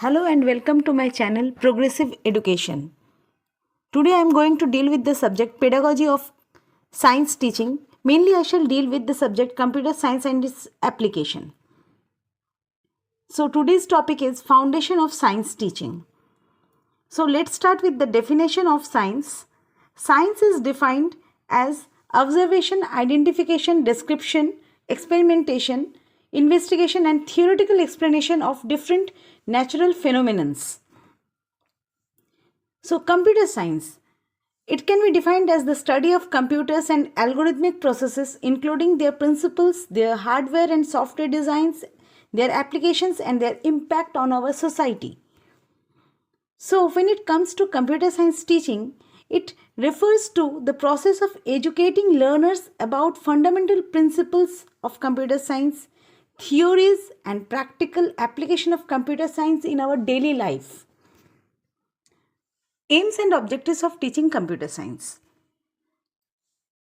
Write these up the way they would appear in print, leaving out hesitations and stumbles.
Hello and welcome to my channel Progressive Education. Today I am going to deal with the subject Pedagogy of Science Teaching. Mainly I shall deal with the subject Computer Science and its application. So today's topic is Foundation of Science Teaching. So let's start with the definition of science. Science is defined as observation, identification, description, experimentation, investigation and theoretical explanation of different natural phenomena. So computer science, it can be defined as the study of computers and algorithmic processes, including their principles, their hardware and software designs, their applications and their impact on our society. So when it comes to computer science teaching, it refers to the process of educating learners about fundamental principles of computer science, theories and practical application of computer science in our daily life. Aims and objectives of teaching computer science.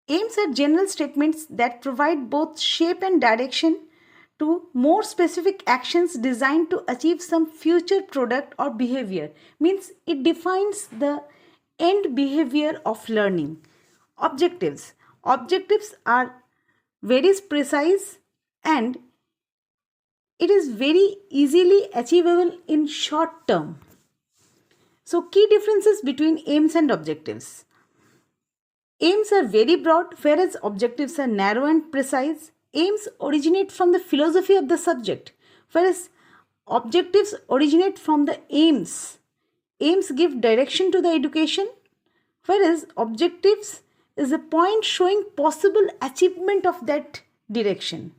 Aims are general statements that provide both shape and direction to more specific actions designed to achieve some future product or behavior. Means it defines the end behavior of learning. Objectives. Objectives are very precise and it is very easily achievable in short term. So key differences between aims and objectives. Aims are very broad, whereas objectives are narrow and precise. Aims originate from the philosophy of the subject, whereas objectives originate from the aims. Aims give direction to the education, whereas objectives is a point showing possible achievement of that direction.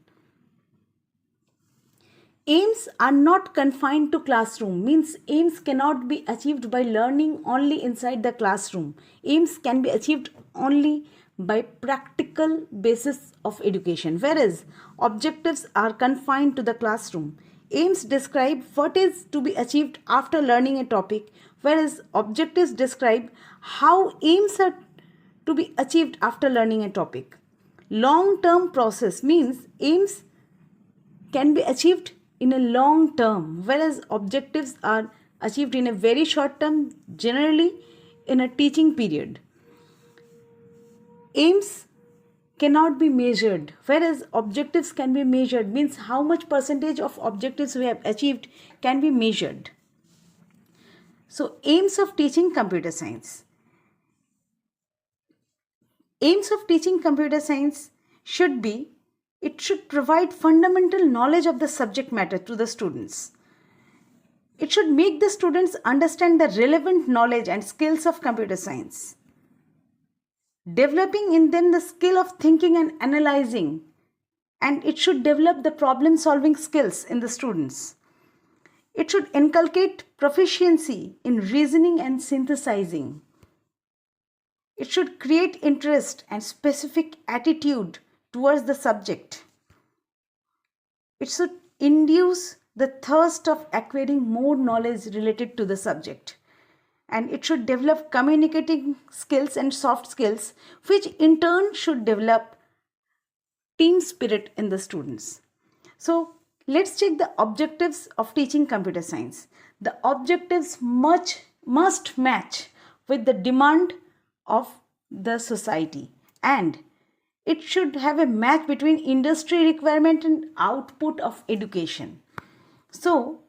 Aims are not confined to classroom, means aims cannot be achieved by learning only inside the classroom. Aims can be achieved only by practical basis of education, whereas objectives are confined to the classroom. Aims describe what is to be achieved after learning a topic, whereas objectives describe how aims are to be achieved after learning a topic. Long-term process means aims can be achieved in a long term, whereas objectives are achieved in a very short term, generally in a teaching period. Aims cannot be measured, whereas objectives can be measured, means how much percentage of objectives we have achieved can be measured. So aims of teaching computer science. Aims of teaching computer science should be, it should provide fundamental knowledge of the subject matter to the students. It should make the students understand the relevant knowledge and skills of computer science, developing in them the skill of thinking and analyzing, and it should develop the problem solving skills in the students. It should inculcate proficiency in reasoning and synthesizing. It should create interest and specific attitude towards the subject. It should induce the thirst of acquiring more knowledge related to the subject. And it should develop communicating skills and soft skills, which in turn should develop team spirit in the students. So let's check the objectives of teaching computer science. The objectives must match with the demand of the society, and it should have a match between industry requirement and output of education. So,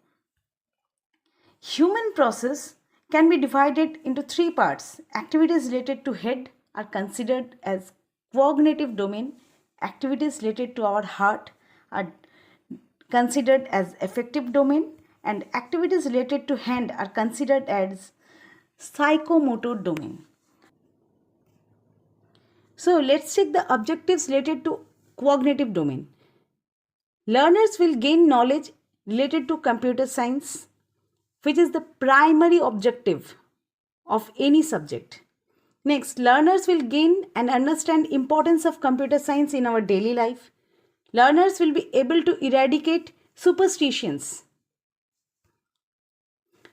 human process can be divided into three parts. Activities related to head are considered as cognitive domain. Activities related to our heart are considered as affective domain. And activities related to hand are considered as psychomotor domain. So let's check the objectives related to cognitive domain. Learners will gain knowledge related to computer science, which is the primary objective of any subject. Next, learners will gain and understand importance of computer science in our daily life. Learners will be able to eradicate superstitions.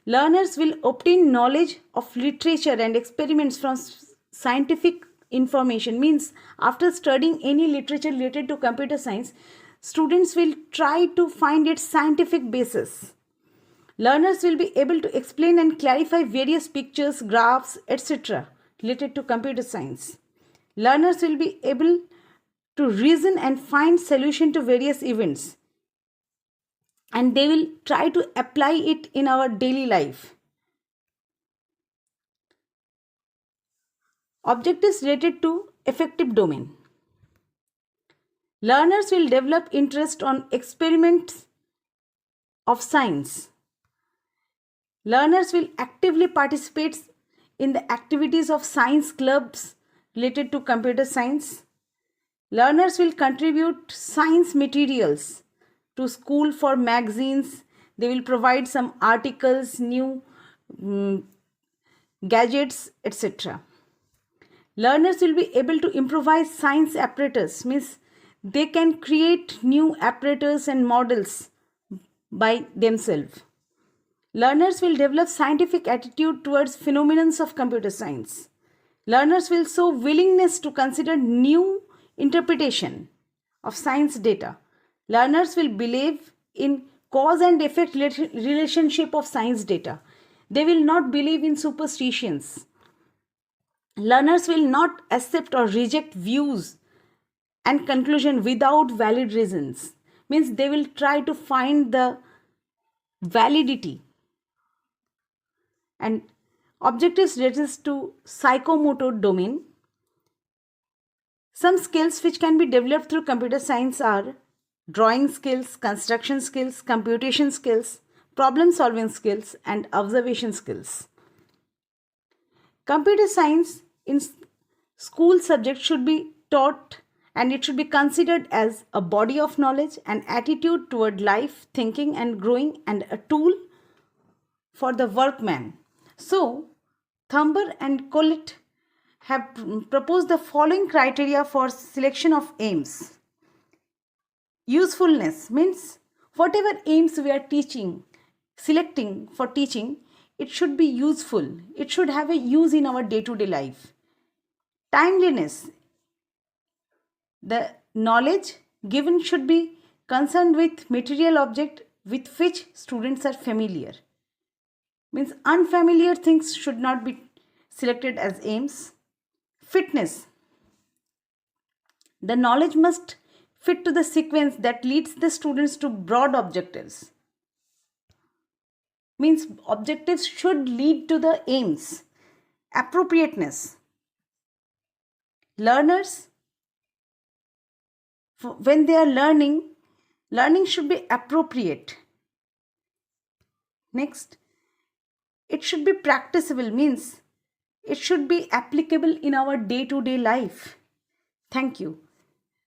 Learners will obtain knowledge of literature and experiments from scientific information, means after studying any literature related to computer science, students will try to find its scientific basis. Learners will be able to explain and clarify various pictures, graphs, etc. related to computer science. Learners will be able to reason and find solution to various events, and they will try to apply it in our daily life. Objectives related to affective domain. Learners will develop interest on experiments of science. Learners will actively participate in the activities of science clubs related to computer science. Learners will contribute science materials to school for magazines. They will provide some articles, new gadgets, etc. Learners will be able to improvise science apparatus, means they can create new apparatus and models by themselves. Learners will develop scientific attitude towards phenomena of computer science. Learners will show willingness to consider new interpretation of science data. Learners will believe in cause and effect relationship of science data. They will not believe in superstitions. Learners will not accept or reject views and conclusion without valid reasons. Means they will try to find the validity. And objectives related to psychomotor domain. Some skills which can be developed through computer science are drawing skills, construction skills, computation skills, problem solving skills, and observation skills. Computer science in school subject should be taught, and it should be considered as a body of knowledge, an attitude toward life, thinking and growing, and a tool for the workman. So, Thumber and Collett have proposed the following criteria for selection of aims. Usefulness means whatever aims we are selecting for teaching, it should be useful. It should have a use in our day-to-day life. Timeliness. The knowledge given should be concerned with material object with which students are familiar. Means unfamiliar things should not be selected as aims. Fitness. The knowledge must fit to the sequence that leads the students to broad objectives. Means objectives should lead to the aims. Appropriateness. Learners, when they are learning should be appropriate. Next, it should be practicable, means it should be applicable in our day-to-day life. Thank you.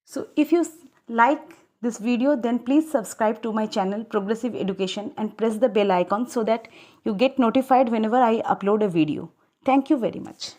So if you like this video, then please subscribe to my channel Progressive Education and press the bell icon so that you get notified whenever I upload a video. Thank you very much.